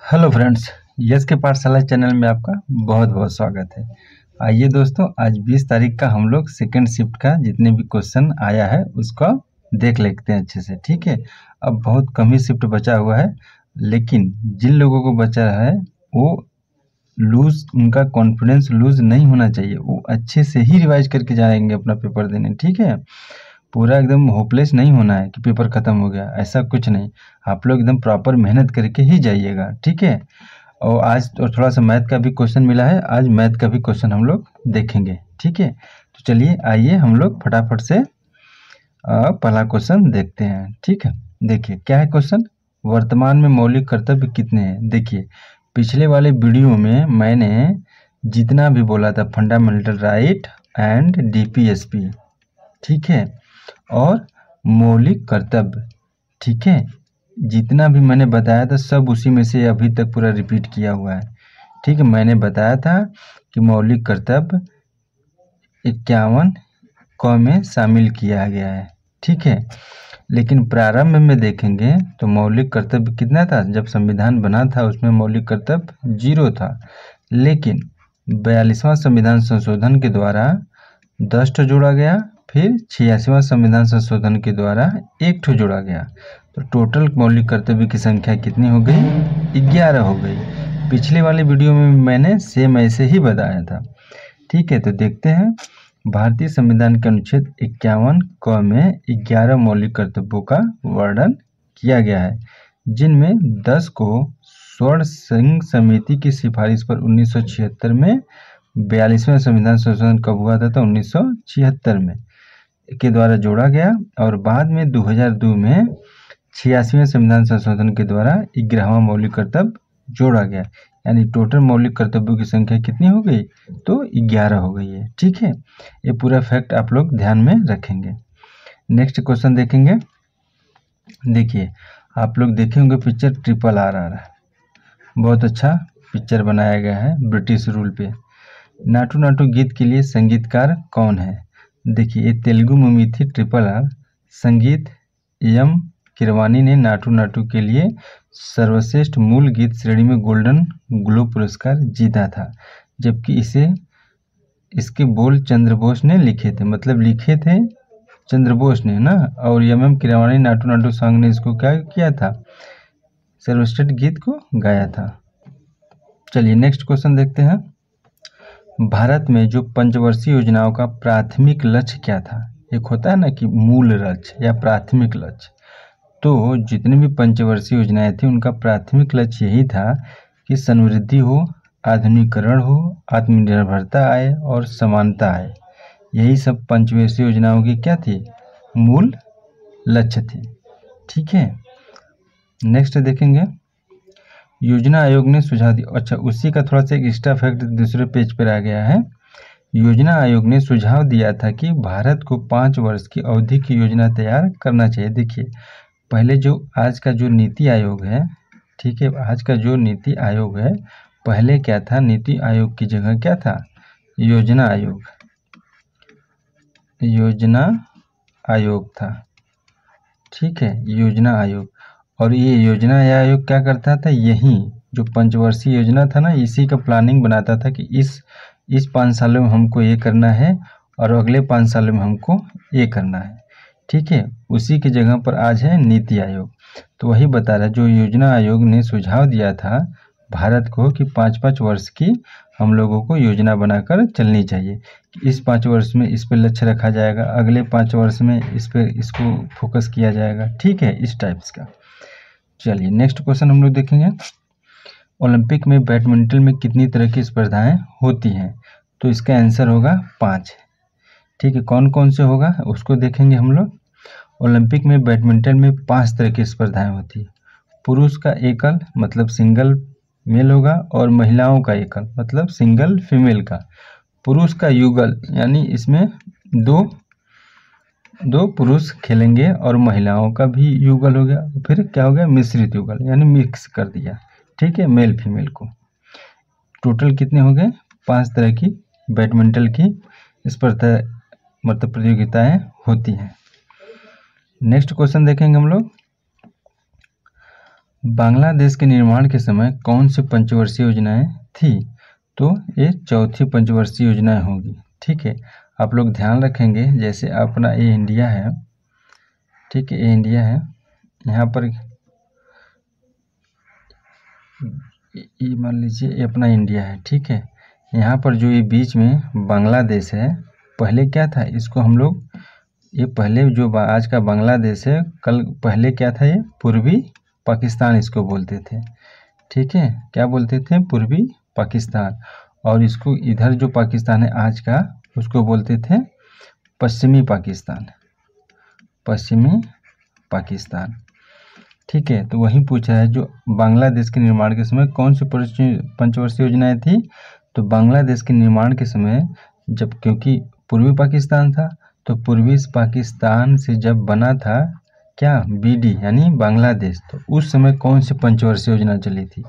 Hello friends, yes के पाठशाला channel में आपका बहुत बहुत स्वागत है। आइए दोस्तों, आज 20 तारीख का हम लोग सेकेंड शिफ्ट का जितने भी क्वेश्चन आया है उसको देख लेते हैं अच्छे से। ठीक है, अब बहुत कम ही शिफ्ट बचा हुआ है, लेकिन जिन लोगों को बचा है वो उनका कॉन्फिडेंस लूज नहीं होना चाहिए। वो अच्छे से ही रिवाइज करके जाएंगे अपना पेपर देने। ठीक है, पूरा एकदम होपलेस नहीं होना है कि पेपर खत्म हो गया, ऐसा कुछ नहीं। आप लोग एकदम प्रॉपर मेहनत करके ही जाइएगा। ठीक है, और आज तो थोड़ा सा मैथ का भी क्वेश्चन मिला है, आज मैथ का भी क्वेश्चन हम लोग देखेंगे। ठीक है, तो चलिए आइए हम लोग फटाफट से पहला क्वेश्चन देखते हैं। ठीक है, देखिए क्या है क्वेश्चन। वर्तमान में मौलिक कर्तव्य कितने हैं। देखिए, पिछले वाले वीडियो में मैंने जितना भी बोला था, फंडामेंटल राइट एंड डीपीएसपी, ठीक है, और मौलिक कर्तव्य, ठीक है, जितना भी मैंने बताया था सब उसी में से अभी तक पूरा रिपीट किया हुआ है। ठीक है, मैंने बताया था कि मौलिक कर्तव्य 51 क में शामिल किया गया है। ठीक है, लेकिन प्रारंभ में देखेंगे तो मौलिक कर्तव्य कितना था। जब संविधान बना था उसमें मौलिक कर्तव्य 0 था, लेकिन 42वां संविधान संशोधन के द्वारा 10 ठो जोड़ा गया, फिर 86वां संविधान संशोधन के द्वारा 1 ठो जोड़ा गया, तो टोटल मौलिक कर्तव्य की संख्या कितनी हो गई, 11 हो गई। पिछले वाले वीडियो में मैंने सेम ऐसे ही बताया था। ठीक है, तो देखते हैं। भारतीय संविधान के अनुच्छेद 51 क में 11 मौलिक कर्तव्यों का वर्णन किया गया है, जिनमें 10 को स्वर्ण संघ समिति की सिफारिश पर 1976 में, 42वां संविधान संशोधन कब हुआ था तो 1976 में के द्वारा जोड़ा गया, और बाद में 2002 में 86वें संविधान संशोधन के द्वारा 11वां मौलिक कर्तव्य जोड़ा गया। यानी टोटल मौलिक कर्तव्यों की संख्या कितनी हो गई, तो 11 हो गई है। ठीक है, ये पूरा फैक्ट आप लोग ध्यान में रखेंगे। नेक्स्ट क्वेश्चन देखेंगे। देखिए, आप लोग देखे होंगे पिक्चर RRR, बहुत अच्छा पिक्चर बनाया गया है ब्रिटिश रूल पे। नाटू नाटू गीत के लिए संगीतकार कौन है। देखिए, ये तेलुगु मूवी थी RRR। संगीत एम किरवानी ने नाटू नाटू के लिए सर्वश्रेष्ठ मूल गीत श्रेणी में गोल्डन ग्लोब पुरस्कार जीता था, जबकि इसके बोल चंद्र बोस ने लिखे थे, मतलब लिखे थे चंद्र बोस ने ना, और एम किरवानी नाटू नाटू सॉन्ग ने इसको क्या किया था, सर्वश्रेष्ठ गीत को गाया था। चलिए नेक्स्ट क्वेश्चन देखते हैं। भारत में जो पंचवर्षीय योजनाओं का प्राथमिक लक्ष्य क्या था। एक होता है ना कि मूल लक्ष्य या प्राथमिक लक्ष्य, तो जितनी भी पंचवर्षीय योजनाएं थी उनका प्राथमिक लक्ष्य यही था कि समृद्धि हो, आधुनिकीकरण हो, आत्मनिर्भरता आए और समानता आए। यही सब पंचवर्षीय योजनाओं की क्या थी, मूल लक्ष्य थी। ठीक है, नेक्स्ट देखेंगे। योजना आयोग ने सुझाव दिया, अच्छा उसी का थोड़ा सा एक एक्स्ट्रा फैक्ट दूसरे पेज पर आ गया है। योजना आयोग ने सुझाव दिया था कि भारत को 5 वर्ष की अवधि की योजना तैयार करना चाहिए। देखिए, पहले जो आज का जो नीति आयोग है, ठीक है, आज का जो नीति आयोग है, पहले क्या था, नीति आयोग की जगह क्या था, योजना आयोग, योजना आयोग था। ठीक है, योजना आयोग। और ये योजना आयोग क्या करता था, यही जो पंचवर्षीय योजना था ना, इसी का प्लानिंग बनाता था कि इस 5 सालों में हमको ये करना है और अगले 5 सालों में हमको ये करना है। ठीक है, उसी की जगह पर आज है नीति आयोग। तो वही बता रहा है, जो योजना आयोग ने सुझाव दिया था भारत को कि 5-5 वर्ष की हम लोगों को योजना बनाकर चलनी चाहिए। इस 5 वर्ष में इस पर लक्ष्य रखा जाएगा, अगले 5 वर्ष में इसको फोकस किया जाएगा। ठीक है, इस टाइप्स का। चलिए नेक्स्ट क्वेश्चन हम लोग देखेंगे। ओलंपिक में बैडमिंटन में कितनी तरह की स्पर्धाएं होती हैं, तो इसका आंसर होगा 5। ठीक है, कौन कौन से होगा उसको देखेंगे हम लोग। ओलंपिक में बैडमिंटन में 5 तरह की स्पर्धाएं होती है। पुरुष का एकल मतलब सिंगल मेल होगा, और महिलाओं का एकल मतलब सिंगल फीमेल का। पुरुष का युगल यानी इसमें दो पुरुष खेलेंगे, और महिलाओं का भी युगल हो गया। फिर क्या हो गया, मिश्रित युगल यानी मिक्स कर दिया। ठीक है, मेल फीमेल को। टोटल कितने हो गए, 5 तरह की बैडमिंटन की स्पर्धा मतलब प्रतियोगिताएं होती हैं। नेक्स्ट क्वेश्चन देखेंगे हम लोग। बांग्लादेश के निर्माण के समय कौन सी पंचवर्षीय योजनाएं थी? तो ये चौथी पंचवर्षीय योजनाएं होगी। ठीक है, आप लोग ध्यान रखेंगे, जैसे अपना ये इंडिया है, ठीक है, ये इंडिया है, यहाँ पर ये मान लीजिए ये अपना इंडिया है। ठीक है, यहाँ पर जो ये बीच में बांग्लादेश है, पहले क्या था, इसको हम लोग, ये पहले जो आज का बांग्लादेश है, कल पहले क्या था, ये पूर्वी पाकिस्तान इसको बोलते थे। ठीक है, क्या बोलते थे, पूर्वी पाकिस्तान। और इसको इधर जो पाकिस्तान है आज का, उसको बोलते थे पश्चिमी पाकिस्तान, पश्चिमी पाकिस्तान। ठीक है, तो वही पूछा है जो बांग्लादेश के निर्माण के समय कौन सी पंचवर्षीय योजनाएं थी? तो बांग्लादेश के निर्माण के समय जब, क्योंकि पूर्वी पाकिस्तान था, तो पूर्वी पाकिस्तान से जब बना था क्या, बीडी यानी बांग्लादेश, तो उस समय कौन सी पंचवर्षीय योजना चली थी?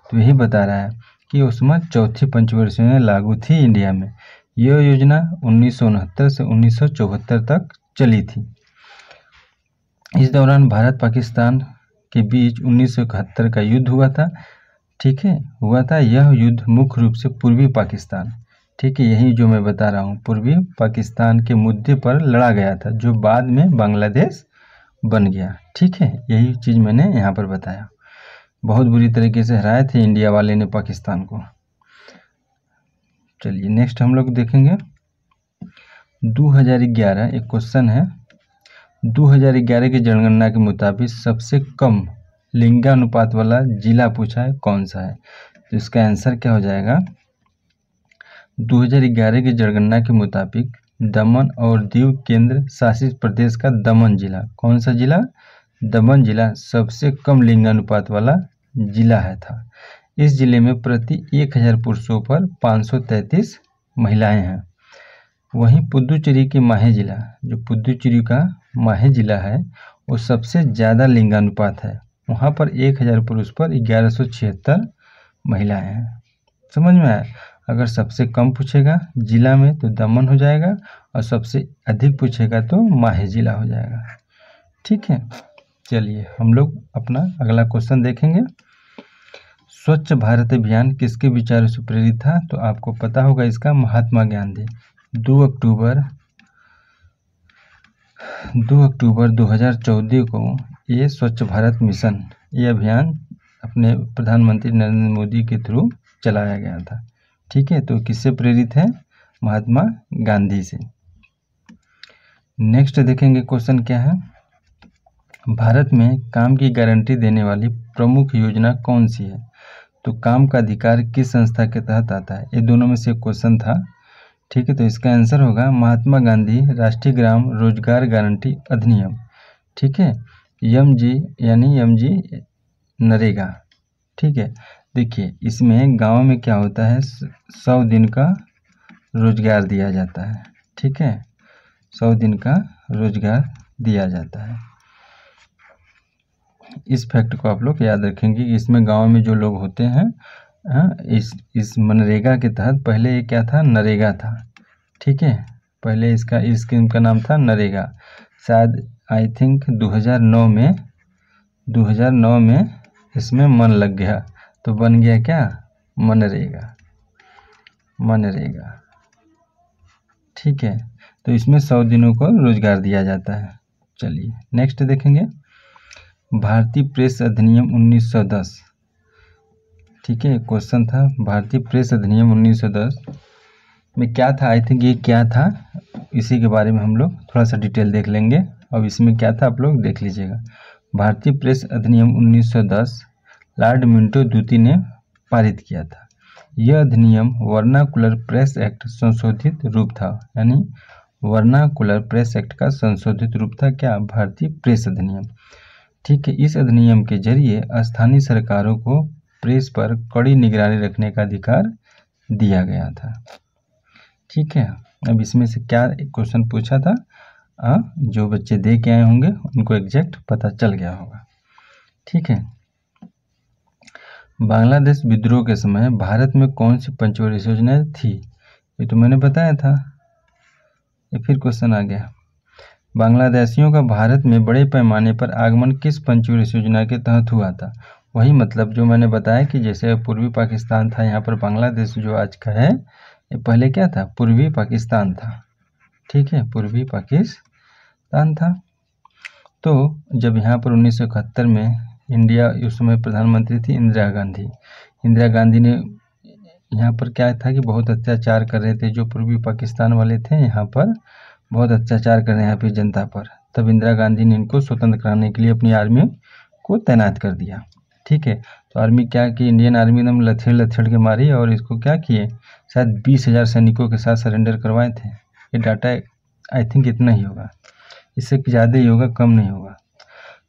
तो यही बता रहा है कि उसमें चौथी पंचवर्षीय योजना लागू थी इंडिया में। यह योजना 1969 से 1974 तक चली थी। इस दौरान भारत पाकिस्तान के बीच 1971 का युद्ध हुआ था। ठीक है, हुआ था। यह युद्ध मुख्य रूप से पूर्वी पाकिस्तान, ठीक है, यही जो मैं बता रहा हूँ, पूर्वी पाकिस्तान के मुद्दे पर लड़ा गया था, जो बाद में बांग्लादेश बन गया। ठीक है, यही चीज़ मैंने यहाँ पर बताया। बहुत बुरी तरीके से हराए थे इंडिया वाले ने पाकिस्तान को। चलिए नेक्स्ट हम लोग देखेंगे 2011, एक क्वेश्चन है। 2011 की जनगणना के मुताबिक सबसे कम लिंगानुपात वाला जिला पूछा है, कौन सा है? तो इसका आंसर क्या हो जाएगा, 2011 की जनगणना के मुताबिक दमन और दीव केंद्र शासित प्रदेश का दमन जिला, कौन सा जिला, दमन जिला सबसे कम लिंगानुपात वाला जिला है था। इस जिले में प्रति 1000 पुरुषों पर 533 महिलाएं हैं। वहीं पुदुचेरी के माहे जिला, जो पुदुचेरी का माहे जिला है, वो सबसे ज़्यादा लिंगानुपात है। वहाँ पर 1000 पुरुष पर 1176 महिलाएं हैं। समझ में आया? अगर सबसे कम पूछेगा जिला में तो दमन हो जाएगा, और सबसे अधिक पूछेगा तो माहे जिला हो जाएगा। ठीक है, चलिए हम लोग अपना अगला क्वेश्चन देखेंगे। स्वच्छ भारत अभियान किसके विचारों से प्रेरित था? तो आपको पता होगा इसका, महात्मा गांधी। 2 अक्टूबर 2014 को ये स्वच्छ भारत मिशन, ये अभियान अपने प्रधानमंत्री नरेंद्र मोदी के थ्रू चलाया गया था। ठीक है, तो किससे प्रेरित है? महात्मा गांधी से। नेक्स्ट देखेंगे क्वेश्चन क्या है। भारत में काम की गारंटी देने वाली प्रमुख योजना कौन सी है? तो काम का अधिकार किस संस्था के तहत आता है? ये दोनों में से क्वेश्चन था। ठीक है, तो इसका आंसर होगा महात्मा गांधी राष्ट्रीय ग्राम रोजगार गारंटी अधिनियम। ठीक है, एमजी यानी एमजी नरेगा। ठीक है, देखिए इसमें गांव में क्या होता है, 100 दिन का रोजगार दिया जाता है। ठीक है, 100 दिन का रोजगार दिया जाता है। इस फैक्ट को आप लोग याद रखेंगे कि इसमें गांव में जो लोग होते हैं, इस मनरेगा के तहत, पहले ये क्या था, नरेगा था। ठीक है, पहले इसका इस स्कीम का नाम था नरेगा। शायद आई थिंक 2009 में इसमें मन लग गया तो बन गया क्या, मनरेगा। ठीक है, तो इसमें 100 दिनों को रोजगार दिया जाता है। चलिए नेक्स्ट देखेंगे, भारतीय प्रेस अधिनियम 1910। ठीक है, क्वेश्चन था भारतीय प्रेस अधिनियम 1910 में क्या था, आई थिंक ये क्या था, इसी के बारे में हम लोग थोड़ा सा डिटेल देख लेंगे। अब इसमें क्या था आप लोग देख लीजिएगा। भारतीय प्रेस अधिनियम 1910 लॉर्ड मिंटो द्वितीय ने पारित किया था। यह अधिनियम वर्नाकुलर प्रेस एक्ट संशोधित रूप था, यानी वर्नाकुलर प्रेस एक्ट का संशोधित रूप था क्या, भारतीय प्रेस अधिनियम। ठीक है, इस अधिनियम के जरिए स्थानीय सरकारों को प्रेस पर कड़ी निगरानी रखने का अधिकार दिया गया था। ठीक है, अब इसमें से क्या क्वेश्चन पूछा था, जो बच्चे दे के आए होंगे उनको एग्जैक्ट पता चल गया होगा। ठीक है, बांग्लादेश विद्रोह के समय भारत में कौन सी पंचवर्षीय योजनाएं थी? ये तो मैंने बताया था, ये फिर क्वेश्चन आ गया। बांग्लादेशियों का भारत में बड़े पैमाने पर आगमन किस पंचवर्षीय योजना के तहत हुआ था? वही मतलब जो मैंने बताया कि जैसे पूर्वी पाकिस्तान था, यहाँ पर बांग्लादेश जो आज का है, ये पहले क्या था, पूर्वी पाकिस्तान था। ठीक है, पूर्वी पाकिस्तान था। तो जब यहाँ पर 1971 में इंडिया, उस समय प्रधानमंत्री थी इंदिरा गांधी। इंदिरा गांधी ने यहाँ पर क्या था कि बहुत अत्याचार कर रहे थे, जो पूर्वी पाकिस्तान वाले थे यहाँ पर बहुत अत्याचार कर रहे हैं यहाँ पे जनता पर। तब इंदिरा गांधी ने इनको स्वतंत्र कराने के लिए अपनी आर्मी को तैनात कर दिया। ठीक है, तो आर्मी क्या की, इंडियन आर्मी एकदम लथेड़ लथेड़ के मारी और इसको क्या किए, शायद 20,000 सैनिकों के साथ सरेंडर करवाए थे। ये डाटा आई थिंक इतना ही होगा, इससे ज़्यादा ही होगा, कम नहीं होगा।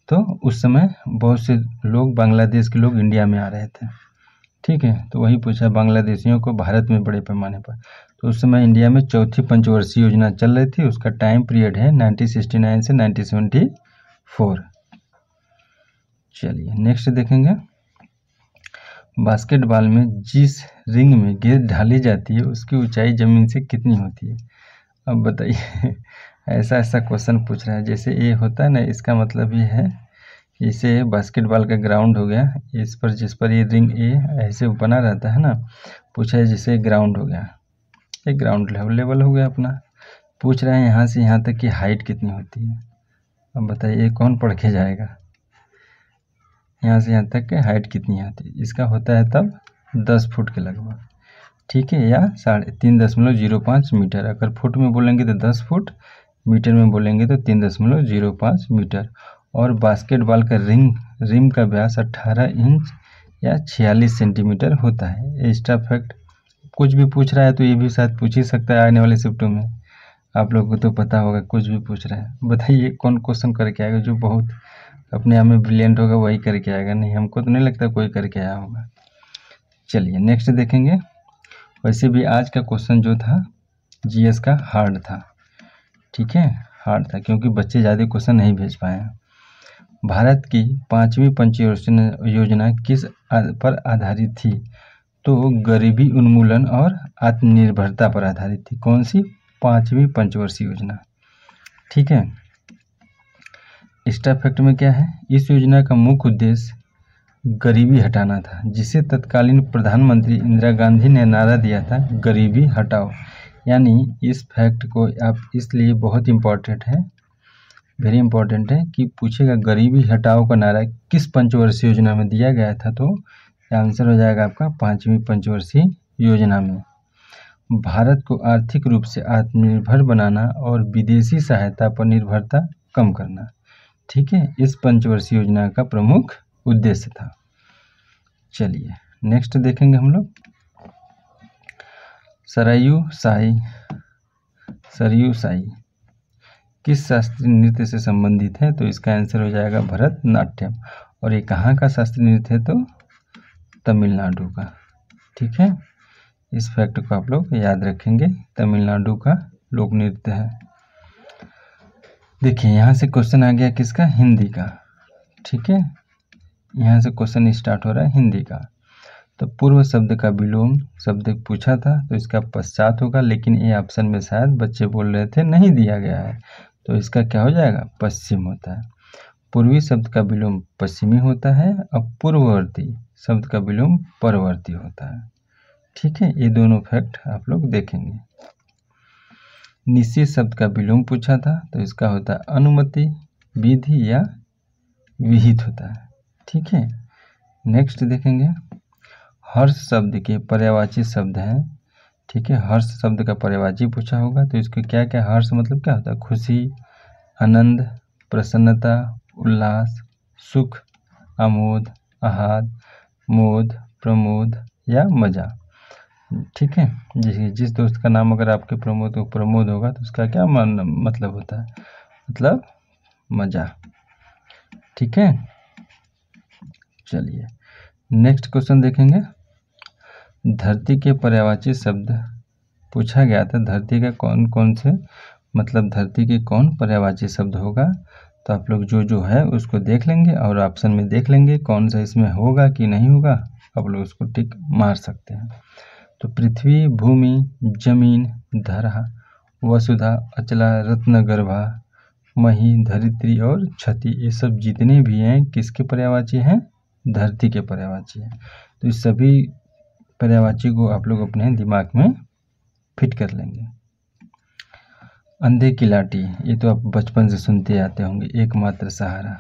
तो उस समय बहुत से लोग, बांग्लादेश के लोग इंडिया में आ रहे थे। ठीक है, तो वही पूछा बांग्लादेशियों को भारत में बड़े पैमाने पर। तो उस समय इंडिया में चौथी पंचवर्षीय योजना चल रही थी, उसका टाइम पीरियड है 1969 से 1974। चलिए नेक्स्ट देखेंगे। बास्केटबॉल में जिस रिंग में गेंद डाली जाती है उसकी ऊंचाई जमीन से कितनी होती है? अब बताइए ऐसा ऐसा क्वेश्चन पूछ रहा है। जैसे ये होता है ना, इसका मतलब ये है, इसे बास्केटबॉल का ग्राउंड हो गया, इस पर जिस पर ये रिंग ए ऐसे बना रहता है ना, पूछा है जैसे ग्राउंड हो गया, एक ग्राउंड लेवल हो गया अपना। पूछ रहे हैं यहाँ से यहाँ तक की हाइट कितनी होती है। अब बताइए कौन पढ़ के जाएगा, यहाँ से यहाँ तक की हाइट कितनी आती है? इसका होता है तब 10 फुट के लगभग। ठीक है, या 3.05 मीटर। अगर फुट में बोलेंगे तो 10 फुट, मीटर में बोलेंगे तो 3.05 मीटर। और बास्केटबॉल का रिम का व्यास 18 इंच या 46 सेंटीमीटर होता है। एक्स्ट्रा फैक्ट कुछ भी पूछ रहा है तो ये भी शायद पूछ ही सकता है आने वाले शिफ्टों में, आप लोगों को तो पता होगा। कुछ भी पूछ रहा है, बताइए कौन क्वेश्चन करके आएगा? जो बहुत अपने आप में ब्रिलियंट होगा वही करके आएगा। नहीं, हमको तो नहीं लगता कोई करके आया होगा। चलिए नेक्स्ट देखेंगे। वैसे भी आज का क्वेश्चन जो था जीएस का हार्ड था। ठीक है, हार्ड था क्योंकि बच्चे ज़्यादा क्वेश्चन नहीं भेज पाए हैं। भारत की 5वीं पंचवर्षीय योजना किस पर आधारित थी? तो गरीबी उन्मूलन और आत्मनिर्भरता पर आधारित थी। कौन सी? 5वीं पंचवर्षीय योजना। ठीक है, एक्स्ट्रा फैक्ट में क्या है, इस योजना का मुख्य उद्देश्य गरीबी हटाना था, जिसे तत्कालीन प्रधानमंत्री इंदिरा गांधी ने नारा दिया था, गरीबी हटाओ। यानी इस फैक्ट को आप इसलिए बहुत इम्पोर्टेंट है, वेरी इंपॉर्टेंट है कि पूछेगा गरीबी हटाओ का नारा किस पंचवर्षीय योजना में दिया गया था। तो आंसर हो जाएगा आपका 5वीं पंचवर्षीय योजना में। भारत को आर्थिक रूप से आत्मनिर्भर बनाना और विदेशी सहायता पर निर्भरता कम करना। ठीक है, इस पंचवर्षीय योजना का प्रमुख उद्देश्य था। चलिए नेक्स्ट देखेंगे हम लोग। सरयू साई किस शास्त्रीय नृत्य से संबंधित है? तो इसका आंसर हो जाएगा भरतनाट्यम। और ये कहाँ का शास्त्रीय नृत्य है? तो तमिलनाडु का। ठीक है, इस फैक्ट को आप लोग याद रखेंगे, तमिलनाडु का लोक नृत्य है। देखिए यहाँ से क्वेश्चन आ गया किसका? हिंदी का। ठीक है, यहाँ से क्वेश्चन स्टार्ट हो रहा है हिंदी का। तो पूर्व शब्द का विलोम शब्द पूछा था, तो इसका पश्चात होगा, लेकिन ये ऑप्शन में शायद बच्चे बोल रहे थे नहीं दिया गया है, तो इसका क्या हो जाएगा? पश्चिम होता है। पूर्वी शब्द का विलोम पश्चिमी होता है, और पूर्ववर्ती शब्द का विलोम परवर्ती होता है। ठीक है, ये दोनों फैक्ट आप लोग देखेंगे। निश्चित शब्द का विलोम पूछा था, तो इसका होता है अनुमति, विधि या विहित होता है। ठीक है, नेक्स्ट देखेंगे। हर्ष शब्द के पर्यायवाची शब्द हैं। ठीक है, हर्ष शब्द का पर्यायवाची पूछा होगा, तो इसको क्या क्या, हर्ष मतलब क्या होता है? खुशी, आनंद, प्रसन्नता, उल्लास, सुख, आमोद, आहत, मोद, प्रमोद या मजा। ठीक है, जिस दोस्त का नाम अगर आपके प्रमोद होगा तो उसका क्या मतलब होता है? मतलब मजा। ठीक है, चलिए नेक्स्ट क्वेश्चन देखेंगे। धरती के पर्यायवाची शब्द पूछा गया था, धरती का कौन कौन से, मतलब धरती के कौन पर्यायवाची शब्द होगा? तो आप लोग जो है उसको देख लेंगे और ऑप्शन में देख लेंगे कौन सा इसमें होगा कि नहीं होगा, आप लोग उसको टिक मार सकते हैं। तो पृथ्वी, भूमि, जमीन, धरा, वसुधा, अचला, रत्नगर्भा, मही, धरित्री और क्षति, ये सब जितने भी हैं किसके पर्यायवाची हैं? धरती के पर्यायवाची है। तो इस सभी पर्यायवाची को आप लोग अपने दिमाग में फिट कर लेंगे। अंधे की लाठी, ये तो आप बचपन से सुनते आते होंगे, एकमात्र सहारा।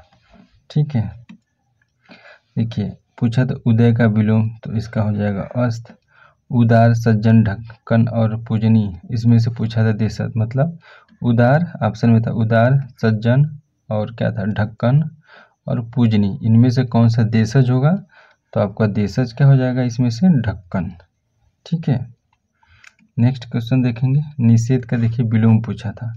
ठीक है, देखिए पूछा तो उदय का विलोम, तो इसका हो जाएगा अस्त। उदार, सज्जन, ढक्कन और पूजनी, इसमें से पूछा था देशज, मतलब उदार ऑप्शन में था, उदार, सज्जन और क्या था, ढक्कन और पूजनी, इनमें से कौन सा देशज होगा? तो आपका देशज क्या हो जाएगा इसमें से, ढक्कन। ठीक है, नेक्स्ट क्वेश्चन देखेंगे। निषेध का देखिए विलोम पूछा था,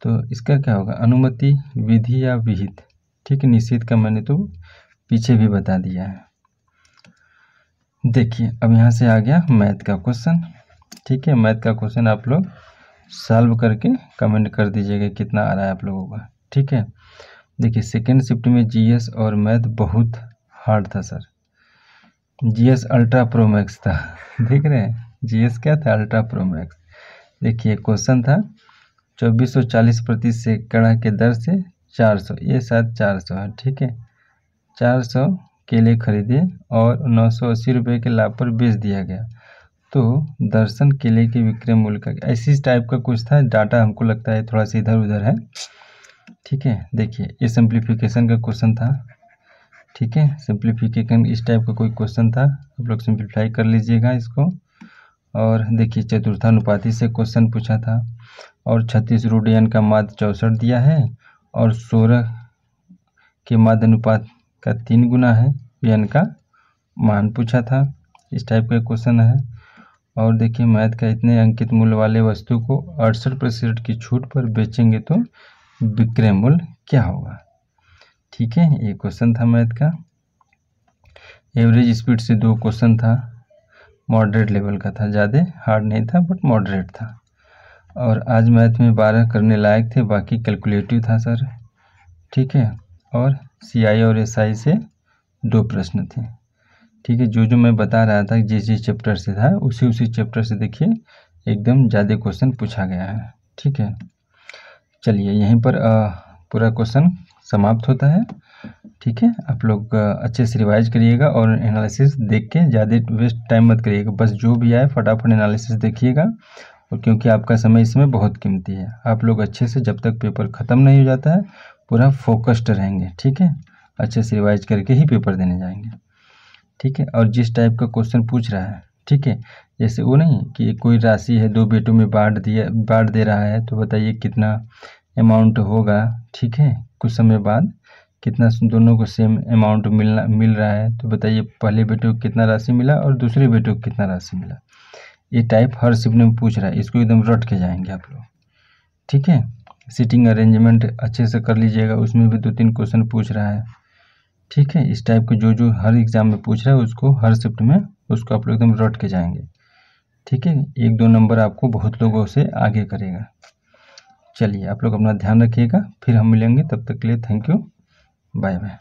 तो इसका क्या होगा, अनुमति, विधि या विहित। ठीक है, निषेध का मैंने तो पीछे भी बता दिया है। देखिए अब यहाँ से आ गया मैथ का क्वेश्चन। ठीक है, मैथ का क्वेश्चन आप लोग सॉल्व करके कमेंट कर दीजिएगा कितना आ रहा है आप लोगों का। ठीक है, देखिए सेकेंड शिफ्ट में जीएस और मैथ बहुत हार्ड था sir. GS ultra pro max था, देख रहे हैं, जीएस क्या था, अल्ट्रा प्रो मैक्स। देखिए क्वेश्चन था 2440 प्रति सैकड़ा के दर से 400, ये शायद 400 है। ठीक है, 400 केले खरीदे और 980 रुपये के लाभ पर बेच दिया गया, तो दर्शन केले के विक्रय मूल्य का, ऐसी टाइप का कुछ था डाटा, हमको लगता है थोड़ा सा इधर उधर है। ठीक है, देखिए ये सिंप्लीफिकेशन का क्वेश्चन था। ठीक है, सिंप्लीफिकेशन इस टाइप का कोई क्वेश्चन था, आप लोग सिंप्लीफाई कर लीजिएगा इसको। और देखिए चतुर्थानुपाती से क्वेश्चन पूछा था, और 36 रूट का माध्य 64 दिया है, और 16 के माध्य अनुपात का 3 गुना है, n का मान पूछा था, इस टाइप का क्वेश्चन है। और देखिए मैथ का, इतने अंकित मूल्य वाले वस्तु को 68% की छूट पर बेचेंगे तो विक्रय मूल्य क्या होगा। ठीक है, ये क्वेश्चन था मैथ का। एवरेज स्पीड से 2 क्वेश्चन था, मॉडरेट लेवल का था, ज़्यादा हार्ड नहीं था बट मॉडरेट था। और आज मैथ में 12 करने लायक थे, बाकी कैलकुलेटिव था सर। ठीक है, और सीआई और एसआई से 2 प्रश्न थे। ठीक है, जो मैं बता रहा था जिस चैप्टर से था उसी चैप्टर से देखिए एकदम ज़्यादा क्वेश्चन पूछा गया है। ठीक है, चलिए यहीं पर पूरा क्वेश्चन समाप्त होता है। ठीक है, आप लोग अच्छे से रिवाइज करिएगा और एनालिसिस देख के ज़्यादा वेस्ट टाइम मत करिएगा, बस जो भी आए फटाफट एनालिसिस देखिएगा, और क्योंकि आपका समय इसमें बहुत कीमती है। आप लोग अच्छे से जब तक पेपर ख़त्म नहीं हो जाता है पूरा फोकस्ड रहेंगे। ठीक है, अच्छे से रिवाइज करके ही पेपर देने जाएंगे। ठीक है, और जिस टाइप का क्वेश्चन पूछ रहा है, ठीक है, जैसे वो नहीं कि कोई राशि है 2 बेटों में बांट दे रहा है, तो बताइए कितना अमाउंट होगा। ठीक है, कुछ समय बाद कितना दोनों को सेम अमाउंट मिल रहा है, तो बताइए पहले बेटे को कितना राशि मिला और दूसरे बेटे को कितना राशि मिला। ये टाइप हर शिफ्ट में पूछ रहा है, इसको एकदम रट के जाएंगे आप लोग। ठीक है, सीटिंग अरेंजमेंट अच्छे से कर लीजिएगा, उसमें भी 2-3 क्वेश्चन पूछ रहा है। ठीक है, इस टाइप के जो हर एग्जाम में पूछ रहा है उसको हर शिफ्ट में उसको आप लोग एकदम रट के जाएंगे। ठीक है, 1-2 नंबर आपको बहुत लोगों से आगे करेगा। चलिए आप लोग अपना ध्यान रखिएगा, फिर हम मिलेंगे, तब तक के लिए थैंक यू, बाय बाय।